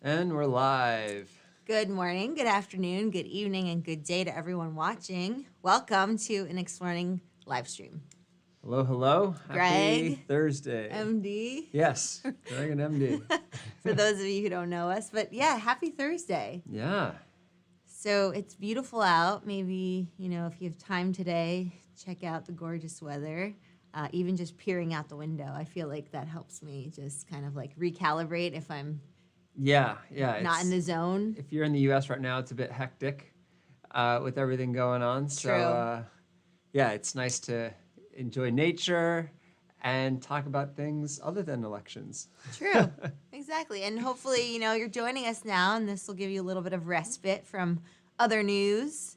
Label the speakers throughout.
Speaker 1: And we're live.
Speaker 2: Good morning, good afternoon, good evening, and good day to everyone watching. Welcome to an Explearning live stream.
Speaker 1: Hello, hello. Happy
Speaker 2: Greg,
Speaker 1: Thursday.
Speaker 2: MD.
Speaker 1: Yes, Greg and MD.
Speaker 2: For those of you who don't know us, but yeah, happy Thursday.
Speaker 1: Yeah.
Speaker 2: So it's beautiful out. Maybe, if you have time today, check out the gorgeous weather. Even just peering out the window, I feel like that helps me just kind of like recalibrate if I'm
Speaker 1: Yeah.
Speaker 2: not in the zone.
Speaker 1: If you're in the U.S. right now, it's a bit hectic with everything going on. So, yeah, it's nice to enjoy nature and talk about things other than elections.
Speaker 2: True, exactly. And hopefully, you're joining us now, and this will give you a little bit of respite from other news.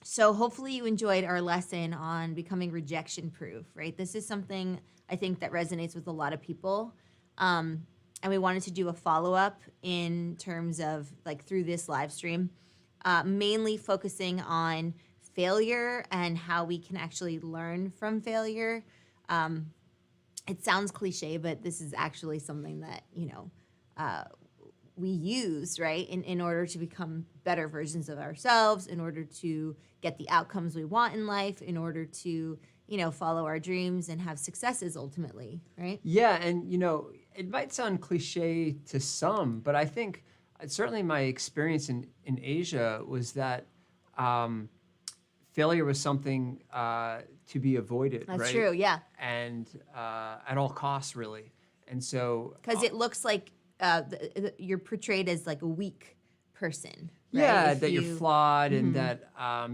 Speaker 2: So hopefully you enjoyed our lesson on becoming rejection proof, right? This is something I think that resonates with a lot of people. And we wanted to do a follow-up in terms of like through this live stream, mainly focusing on failure and how we can actually learn from failure. It sounds cliche, but this is actually something that, we use, right, in order to become better versions of ourselves, in order to get the outcomes we want in life, in order to, follow our dreams and have successes ultimately, right?
Speaker 1: Yeah, and, it might sound cliche to some, but I think certainly my experience in Asia was that failure was something to be avoided, right?
Speaker 2: That's true, yeah.
Speaker 1: And at all costs, really. And so...
Speaker 2: Because it looks like you're portrayed as like a weak person, right?
Speaker 1: Yeah, that you're flawed and that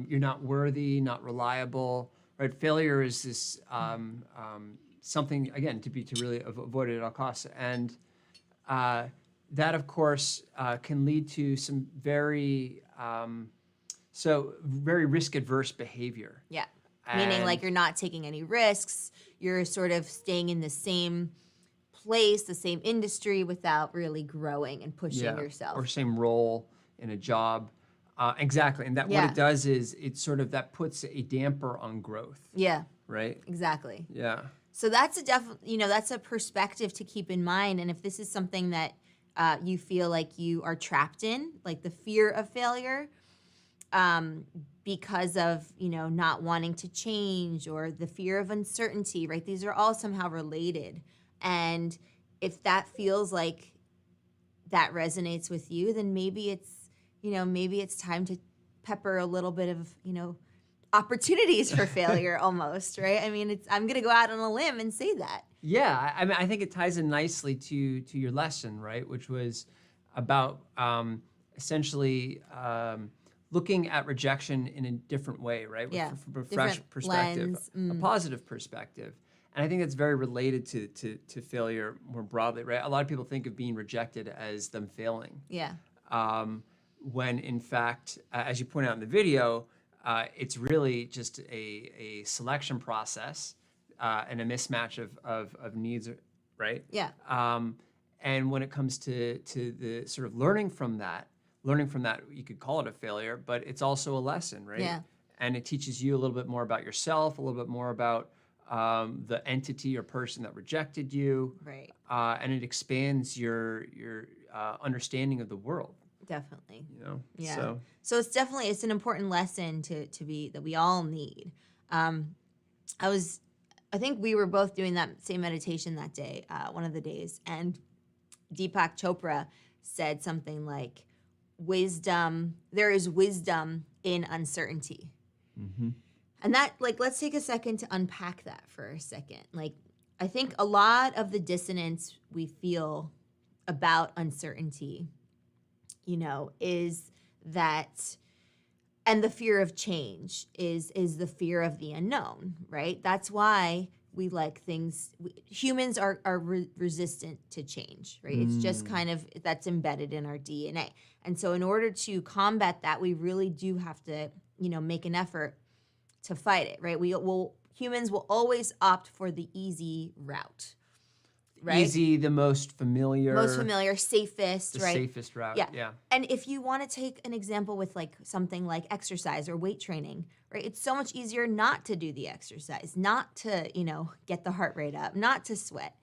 Speaker 1: you're not worthy, not reliable, right? Failure is this something, again, to really avoid at all costs. And that, of course, can lead to some very risk-adverse behavior.
Speaker 2: Yeah, meaning like you're not taking any risks, you're sort of staying in the same place, the same industry without really growing and pushing yourself.
Speaker 1: Or same role in a job. Exactly, and that what it does is it sort of, that puts a damper on growth.
Speaker 2: Yeah.
Speaker 1: Right?
Speaker 2: Exactly.
Speaker 1: Yeah.
Speaker 2: So that's that's a perspective to keep in mind. And if this is something that you feel like you are trapped in, like the fear of failure, because of, not wanting to change or the fear of uncertainty, right? These are all somehow related. And if that feels like that resonates with you, then maybe it's time to pepper a little bit of, opportunities for failure almost, right? I mean, I'm going to go out on a limb and say that.
Speaker 1: Yeah, I mean, I think it ties in nicely to your lesson, right? Which was about essentially looking at rejection in a different way, right?
Speaker 2: Yeah,
Speaker 1: from a fresh perspective, a positive perspective. And I think that's very related to failure more broadly, right? A lot of people think of being rejected as them failing.
Speaker 2: Yeah.
Speaker 1: When in fact, as you point out in the video, it's really just a selection process and a mismatch of needs, right?
Speaker 2: Yeah.
Speaker 1: And when it comes to the sort of learning from that, you could call it a failure, but it's also a lesson, right?
Speaker 2: Yeah.
Speaker 1: And it teaches you a little bit more about yourself, a little bit more about the entity or person that rejected you,
Speaker 2: right?
Speaker 1: And it expands your understanding of the world.
Speaker 2: Definitely.
Speaker 1: Yeah.
Speaker 2: So it's an important lesson that we all need. I think we were both doing that same meditation that day, one of the days, and Deepak Chopra said something like, there is wisdom in uncertainty. Mm-hmm. And that, like, let's take a second to unpack that for a second. Like, I think a lot of the dissonance we feel about uncertainty, is that, and the fear of change is the fear of the unknown, right? That's why we like things, humans are resistant to change, right? It's just kind of, that's embedded in our DNA. And so in order to combat that, we really do have to, make an effort to fight it, right? Humans will always opt for the easy route, right?
Speaker 1: Easy, the most familiar,
Speaker 2: safest,
Speaker 1: the
Speaker 2: right?
Speaker 1: safest route. Yeah.
Speaker 2: And if you want to take an example with like something like exercise or weight training, right? It's so much easier not to do the exercise, not to, get the heart rate up, not to sweat.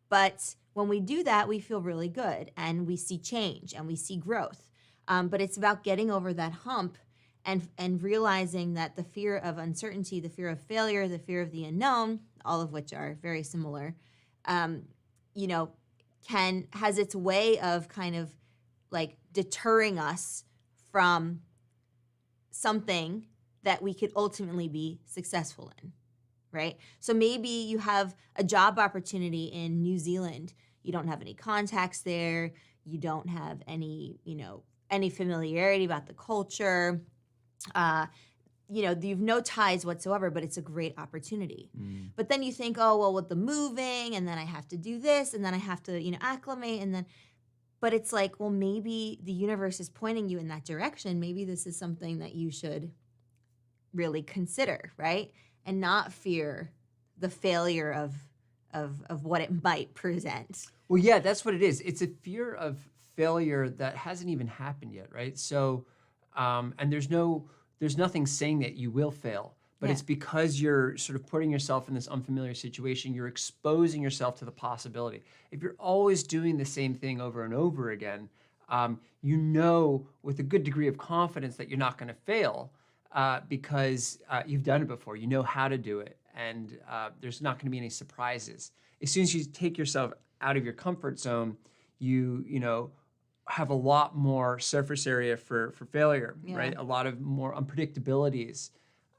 Speaker 2: But when we do that, we feel really good and we see change and we see growth. But it's about getting over that hump and realizing that the fear of uncertainty, the fear of failure, the fear of the unknown, all of which are very similar, you know, has its way of kind of like deterring us from something that we could ultimately be successful in, right? So maybe you have a job opportunity in New Zealand. You don't have any contacts there. You don't have any, any familiarity about the culture. You've no ties whatsoever, but it's a great opportunity. But then you think, oh, well, with the moving, and then I have to do this, and then I have to, acclimate, and then, but it's like, well, maybe the universe is pointing you in that direction. Maybe this is something that you should really consider, right? And not fear the failure of what it might present.
Speaker 1: Well, yeah, that's what it is. It's a fear of failure that hasn't even happened yet, right? So, and there's nothing saying that you will fail, but it's because you're sort of putting yourself in this unfamiliar situation, you're exposing yourself to the possibility. If you're always doing the same thing over and over again, with a good degree of confidence that you're not going to fail because you've done it before. You know how to do it, and there's not going to be any surprises. As soon as you take yourself out of your comfort zone, you have a lot more surface area for failure, right? A lot of more unpredictabilities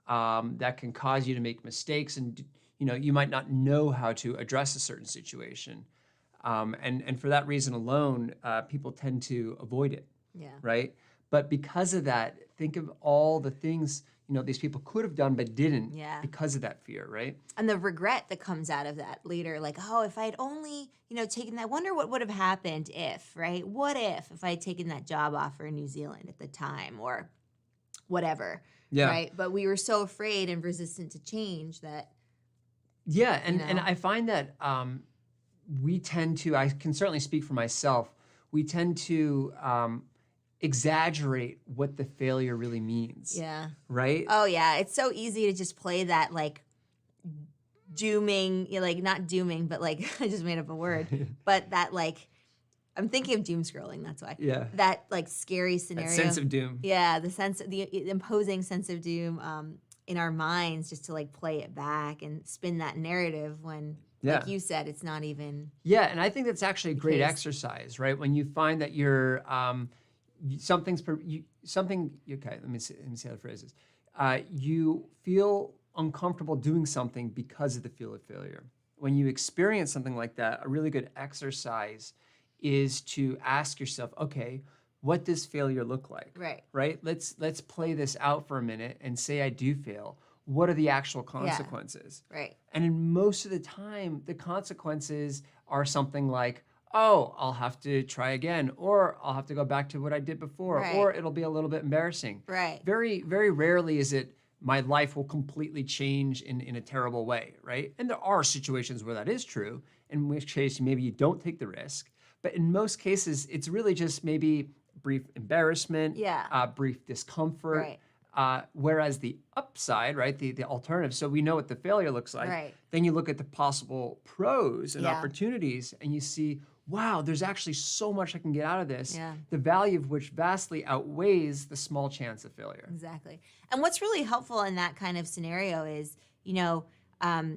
Speaker 1: that can cause you to make mistakes, and you might not know how to address a certain situation, and for that reason alone, people tend to avoid it, right? But because of that, think of all the things these people could have done but didn't because of that fear, right?
Speaker 2: And the regret that comes out of that later, like, oh, if I had only, taken that, I wonder what would have happened if, right? What if I had taken that job offer in New Zealand at the time or whatever, right? But we were so afraid and resistant to change that.
Speaker 1: Yeah, and I find that we tend to, I can certainly speak for myself, we tend to exaggerate what the failure really means.
Speaker 2: Yeah.
Speaker 1: Right?
Speaker 2: Oh, yeah. It's so easy to just play that, like, dooming, not dooming, but, like, I just made up a word. But that, like, I'm thinking of doom scrolling, that's why.
Speaker 1: Yeah.
Speaker 2: That, like, scary scenario.
Speaker 1: That sense of doom.
Speaker 2: Yeah, the imposing sense of doom in our minds, just to, like, play it back and spin that narrative when, like you said, it's not even.
Speaker 1: Yeah, and I think that's actually a great exercise, right? When you find that you're okay, let me see how the phrase is. You feel uncomfortable doing something because of the fear of failure. When you experience something like that, a really good exercise is to ask yourself, okay, what does failure look like? Right? Let's play this out for a minute and say I do fail. What are the actual consequences?
Speaker 2: Right.
Speaker 1: And in most of the time, the consequences are something like, oh, I'll have to try again, or I'll have to go back to what I did before, or it'll be a little bit embarrassing.
Speaker 2: Right.
Speaker 1: Very, very rarely is it my life will completely change in a terrible way, right? And there are situations where that is true, in which case maybe you don't take the risk. But in most cases, it's really just maybe brief embarrassment, brief discomfort. Whereas the upside, right, the alternative, so we know what the failure looks like. Then you look at the possible pros and opportunities, and you see, wow, there's actually so much I can get out of this, the value of which vastly outweighs the small chance of failure.
Speaker 2: Exactly. And what's really helpful in that kind of scenario is, I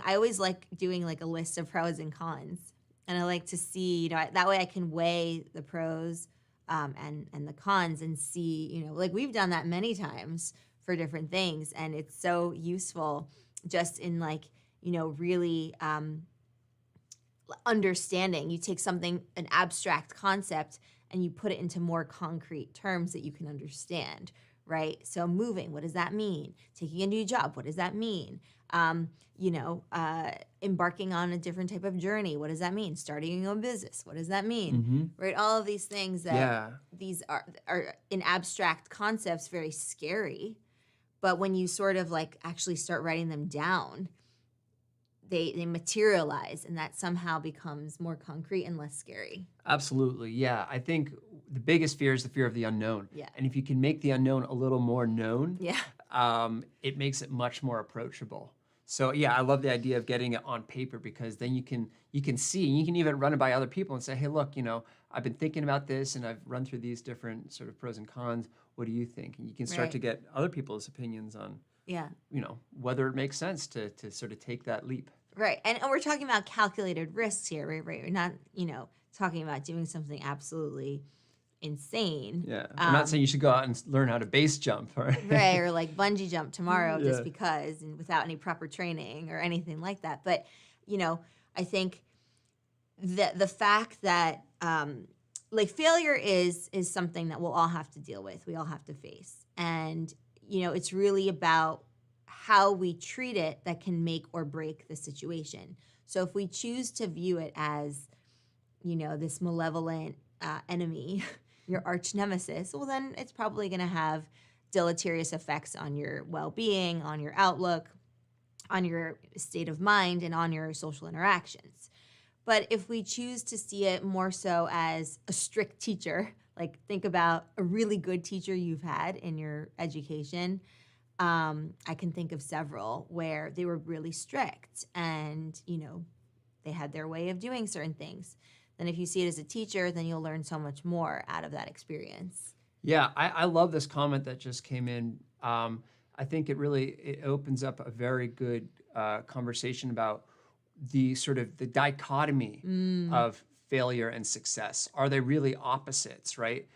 Speaker 2: always like doing like a list of pros and cons. And I like to see, that way I can weigh the pros and the cons and see, like we've done that many times for different things. And it's so useful just in really understanding. You take something, an abstract concept, and you put it into more concrete terms that you can understand, right? So moving, what does that mean? Taking a new job, what does that mean? Embarking on a different type of journey, what does that mean? Starting your own business, what does that mean? Right? All of these things that these are in abstract concepts, very scary. But when you sort of actually start writing them down, they materialize, and that somehow becomes more concrete and less scary.
Speaker 1: Absolutely, yeah. I think the biggest fear is the fear of the unknown.
Speaker 2: Yeah.
Speaker 1: And if you can make the unknown a little more known, it makes it much more approachable. So yeah, I love the idea of getting it on paper, because then you can see, and you can even run it by other people and say, hey, look, I've been thinking about this and I've run through these different sort of pros and cons. What do you think? And you can start
Speaker 2: Right.
Speaker 1: to get other people's opinions on,
Speaker 2: Yeah.
Speaker 1: whether it makes sense to sort of take that leap.
Speaker 2: Right. And we're talking about calculated risks here, right? Right. We're not, talking about doing something absolutely insane.
Speaker 1: Yeah, we're not saying you should go out and learn how to base jump, right?
Speaker 2: Right, or like bungee jump tomorrow
Speaker 1: Yeah.
Speaker 2: just because, and without any proper training or anything like that. But, I think that the fact that like failure is something that we'll all have to deal with. We all have to face. And, it's really about how we treat it that can make or break the situation. So if we choose to view it as, this malevolent enemy, your arch nemesis, well, then it's probably going to have deleterious effects on your well-being, on your outlook, on your state of mind, and on your social interactions. But if we choose to see it more so as a strict teacher, like think about a really good teacher you've had in your education, I can think of several where they were really strict and, they had their way of doing certain things. Then if you see it as a teacher, then you'll learn so much more out of that experience.
Speaker 1: Yeah, I love this comment that just came in. I think it opens up a very good conversation about the sort of the dichotomy of failure and success. Are they really opposites, right?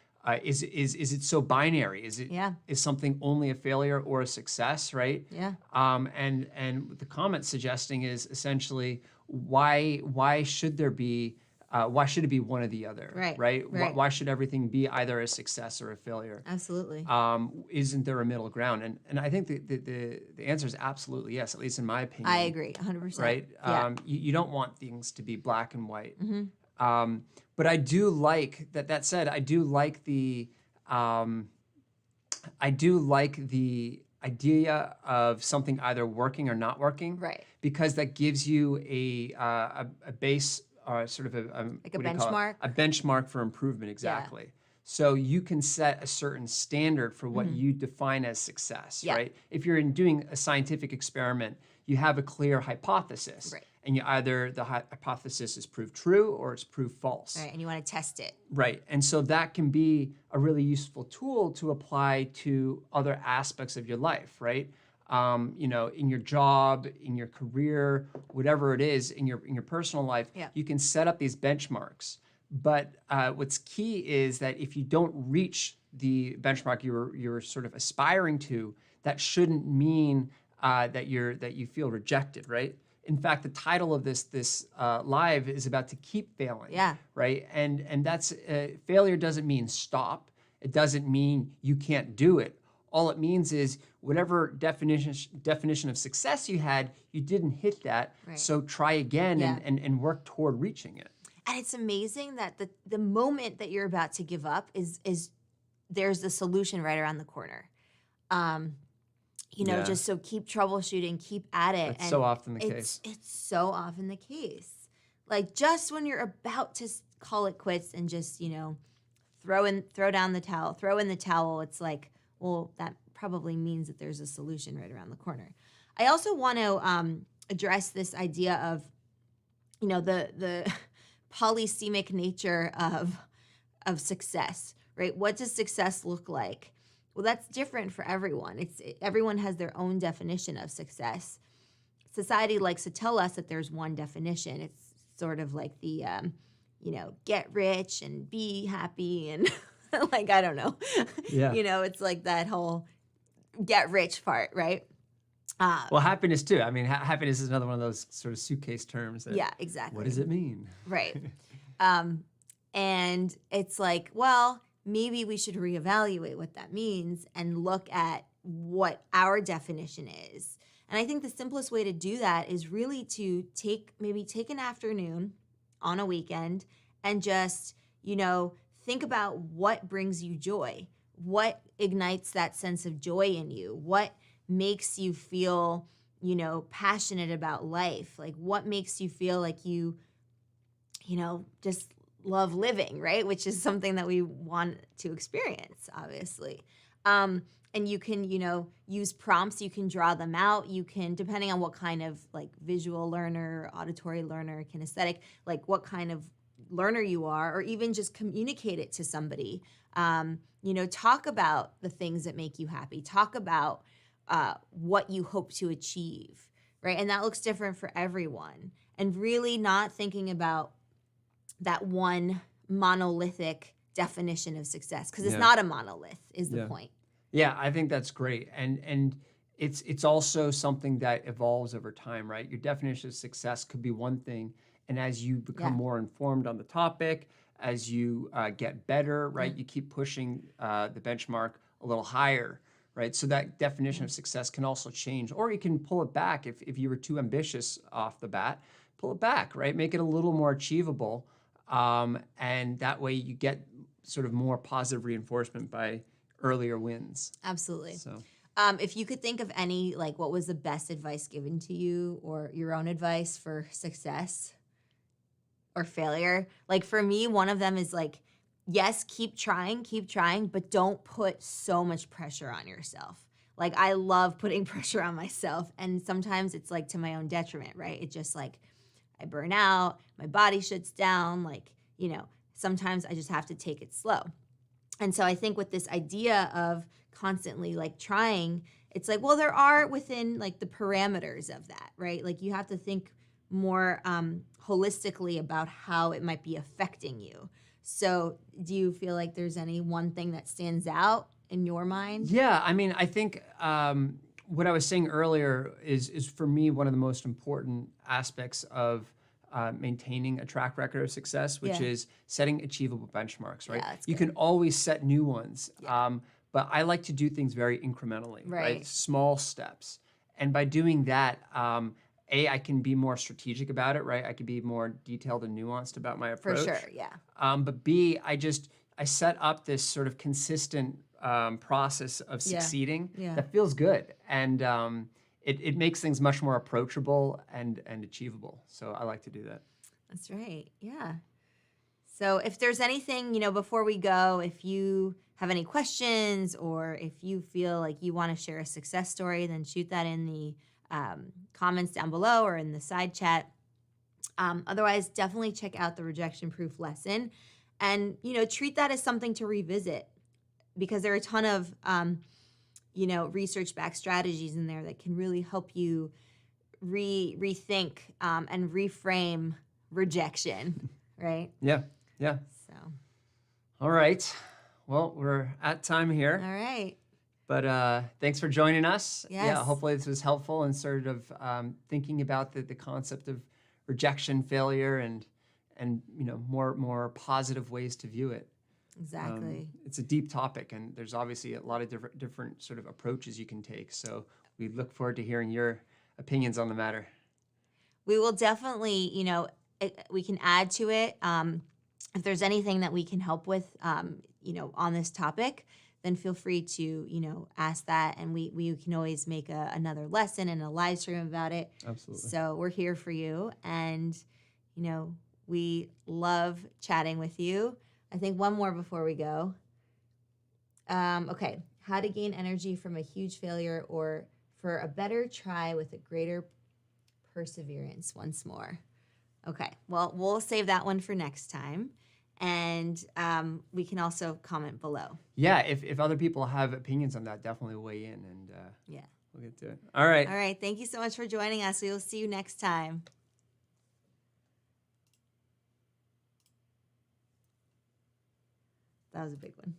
Speaker 1: Is it so binary? Is something only a failure or a success, right?
Speaker 2: Yeah.
Speaker 1: And what the comment suggesting is essentially why should there be why should it be one or the other?
Speaker 2: Right.
Speaker 1: Why should everything be either a success or a failure?
Speaker 2: Absolutely.
Speaker 1: Isn't there a middle ground? And I think the answer is absolutely yes, at least in my opinion.
Speaker 2: I agree, 100%.
Speaker 1: Right?
Speaker 2: Yeah.
Speaker 1: You don't want things to be black and white.
Speaker 2: Mm-hmm.
Speaker 1: But I do like that said, I do like the idea of something either working or not working.
Speaker 2: Right.
Speaker 1: Because that gives you a base, sort of
Speaker 2: Like a
Speaker 1: what do you call it?
Speaker 2: benchmark?
Speaker 1: A benchmark for improvement, exactly. So you can set a certain standard for what you define as success,
Speaker 2: Yeah.
Speaker 1: right? If you're doing a scientific experiment, you have a clear hypothesis.
Speaker 2: Right.
Speaker 1: And either the hypothesis is proved true or it's proved false.
Speaker 2: Right, and you want to test it.
Speaker 1: Right. And so that can be a really useful tool to apply to other aspects of your life, right? In your job, in your career, whatever it is, in your personal life, you can set up these benchmarks. But what's key is that if you don't reach the benchmark you're sort of aspiring to, that shouldn't mean that you feel rejected, right? In fact, the title of this live is about to keep failing.
Speaker 2: Yeah.
Speaker 1: Right. And that's failure doesn't mean stop. It doesn't mean you can't do it. All it means is whatever definition of success you had, you didn't hit that.
Speaker 2: Right.
Speaker 1: So try again
Speaker 2: Yeah.
Speaker 1: and work toward reaching it.
Speaker 2: And it's amazing that the moment that you're about to give up is there's the solution right around the corner.
Speaker 1: Yeah.
Speaker 2: Just so keep troubleshooting, keep at it.
Speaker 1: That's so often the
Speaker 2: case.
Speaker 1: case.
Speaker 2: It's so often the case. Like just when you're about to call it quits and just, throw in the towel, it's like, well, that probably means that there's a solution right around the corner. I also want to address this idea of, the polysemic nature of success, right? What does success look like? Well, that's different for everyone. Everyone has their own definition of success. Society likes to tell us that there's one definition. It's sort of like the, get rich and be happy and like, I don't know.
Speaker 1: Yeah.
Speaker 2: It's like that whole get rich part, right?
Speaker 1: Well, happiness too. I mean, happiness is another one of those sort of suitcase terms.
Speaker 2: Yeah, exactly.
Speaker 1: What does it mean?
Speaker 2: Right. And it's like, well, maybe we should reevaluate what that means and look at what our definition is. And I think the simplest way to do that is really to take an afternoon on a weekend and just, think about what brings you joy. What ignites that sense of joy in you? What makes you feel, passionate about life? Like what makes you feel like you just love living, right? Which is something that we want to experience, obviously. And you can, use prompts. You can draw them out. You can, depending on what kind of like visual learner, auditory learner, kinesthetic, like what kind of learner you are, or even just communicate it to somebody. Talk about the things that make you happy. Talk about what you hope to achieve, right? And that looks different for everyone. And really not thinking about that one monolithic definition of success, because it's not a monolith, is the point.
Speaker 1: Yeah, I think that's great. And it's also something that evolves over time, right? Your definition of success could be one thing, and as you become more informed on the topic, as you get better, right, you keep pushing the benchmark a little higher, right? So that definition of success can also change, or you can pull it back if you were too ambitious off the bat. Pull it back, right? Make it a little more achievable, and that way you get sort of more positive reinforcement by earlier wins.
Speaker 2: Absolutely.
Speaker 1: So,
Speaker 2: if you could think of any, like, what was the best advice given to you, or your own advice for success or failure? Like, for me, one of them is like, yes, keep trying, but don't put so much pressure on yourself. Like, I love putting pressure on myself, and sometimes it's like to my own detriment, right? It's just like I burn out, my body shuts down, like, sometimes I just have to take it slow. And so I think with this idea of constantly like trying, it's like, well, there are within like the parameters of that, right? Like you have to think more holistically about how it might be affecting you. So do you feel like there's any one thing that stands out in your mind?
Speaker 1: yeah, I mean, I think what I was saying earlier is for me one of the most important aspects of maintaining a track record of success, which is setting achievable benchmarks, right?
Speaker 2: Yeah, that's
Speaker 1: you
Speaker 2: good.
Speaker 1: can always set new ones, but I like to do things very incrementally, right? Small steps. And by doing that, I can be more strategic about it, right? I can be more detailed and nuanced about my approach.
Speaker 2: For sure, yeah.
Speaker 1: But B, I set up this sort of consistent process of succeeding that feels good. And it makes things much more approachable and achievable. So I like to do that.
Speaker 2: That's right. Yeah. So if there's anything, before we go, if you have any questions, or if you feel like you want to share a success story, then shoot that in the comments down below or in the side chat. Otherwise, definitely check out the rejection proof lesson, and, treat that as something to revisit, because there are a ton of research-backed strategies in there that can really help you rethink and reframe rejection, right?
Speaker 1: Yeah.
Speaker 2: So,
Speaker 1: all right. Well, we're at time here.
Speaker 2: all right.
Speaker 1: But thanks for joining us.
Speaker 2: Yes.
Speaker 1: Yeah, hopefully this was helpful in sort of thinking about the concept of rejection, failure, and more positive ways to view it.
Speaker 2: Exactly.
Speaker 1: It's a deep topic, and there's obviously a lot of different sort of approaches you can take. So we look forward to hearing your opinions on the matter.
Speaker 2: We will definitely, we can add to it. If there's anything that we can help with, on this topic, then feel free to, ask that. And we can always make another lesson and a live stream about it.
Speaker 1: Absolutely.
Speaker 2: So we're here for you. And, we love chatting with you. I think one more before we go. Okay. How to gain energy from a huge failure, or for a better try with a greater perseverance once more. Okay. Well, we'll save that one for next time. And we can also comment below.
Speaker 1: Yeah, if other people have opinions on that, definitely weigh in, and we'll get to it. All right.
Speaker 2: All right. Thank you so much for joining us. We will see you next time. That was a big one.